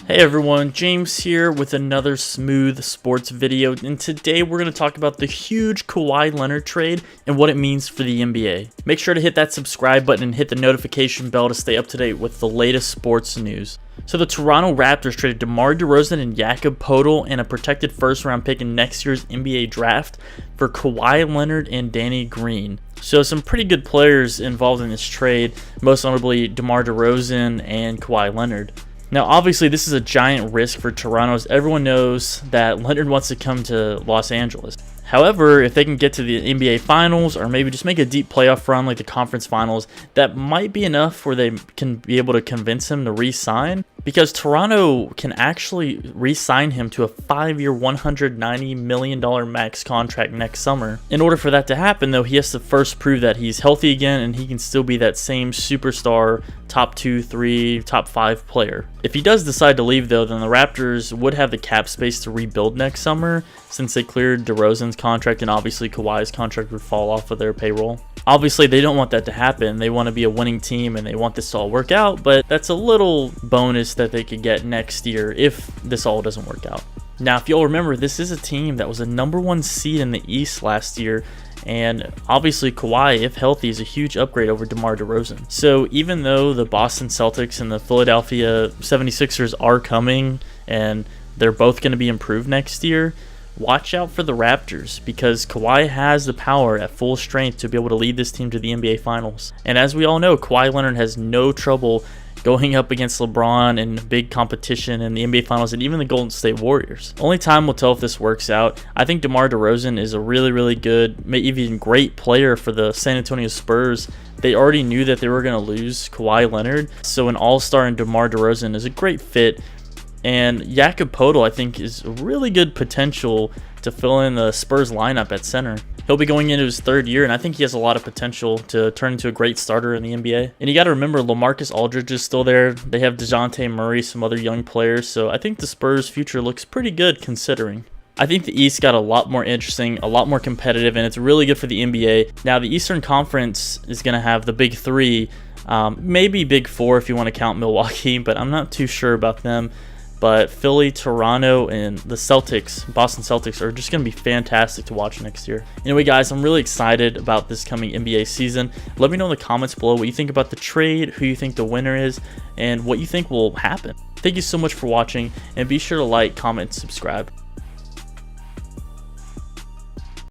Hey everyone, James here with another smooth sports video, and today we're going to talk about the huge Kawhi Leonard trade and what it means for the NBA. Make sure to hit that subscribe button and hit the notification bell to stay up to date with the latest sports news. So the Toronto Raptors traded Demar Derozan and Jakob Poeltl and a protected first-round pick in next year's NBA draft for Kawhi Leonard and Danny Green. So some pretty good players involved in this trade, most notably Demar Derozan and Kawhi Leonard. Now, obviously, this is a giant risk for Toronto, as everyone knows that Leonard wants to come to Los Angeles. However, if they can get to the NBA Finals or maybe just make a deep playoff run like the Conference Finals, that might be enough where they can be able to convince him to re-sign, because Toronto can actually re-sign him to a 5-year, $190 million max contract next summer. In order for that to happen, though, he has to first prove that he's healthy again and he can still be that same superstar, top 2, 3, top 5 player. If he does decide to leave, though, then the Raptors would have the cap space to rebuild next summer, since they cleared DeRozan's contract and obviously Kawhi's contract would fall off of their payroll. Obviously, they don't want that to happen. They want to be a winning team and they want this to all work out, but that's a little bonus that they could get next year if this all doesn't work out. Now, if you'll remember, this is a team that was a #1 seed in the East last year, and obviously Kawhi, if healthy, is a huge upgrade over DeMar DeRozan. So even though the Boston Celtics and the Philadelphia 76ers are coming and they're both going to be improved next year, watch out for the Raptors, because Kawhi has the power at full strength to be able to lead this team to the NBA Finals. And as we all know, Kawhi Leonard has no trouble going up against LeBron in big competition in the NBA Finals and even the Golden State Warriors. Only time will tell if this works out. I think DeMar DeRozan is a really good, maybe even great player for the San Antonio Spurs. They already knew that they were going to lose Kawhi Leonard, so an all-star in DeMar DeRozan is a great fit. And Jakob Poeltl, I think, is really good potential to fill in the Spurs lineup at center. He'll be going into his 3rd year, and I think he has a lot of potential to turn into a great starter in the NBA. And you got to remember, LaMarcus Aldridge is still there. They have DeJounte Murray, some other young players. So I think the Spurs' future looks pretty good considering. I think the East got a lot more interesting, a lot more competitive, and it's really good for the NBA. Now, the Eastern Conference is going to have the big 3, maybe big 4 if you want to count Milwaukee, but I'm not too sure about them. But Philly, Toronto, and the Celtics, Boston Celtics, are just going to be fantastic to watch next year. Anyway, guys, I'm really excited about this coming NBA season. Let me know in the comments below what you think about the trade, who you think the winner is, and what you think will happen. Thank you so much for watching, and be sure to like, comment, and subscribe.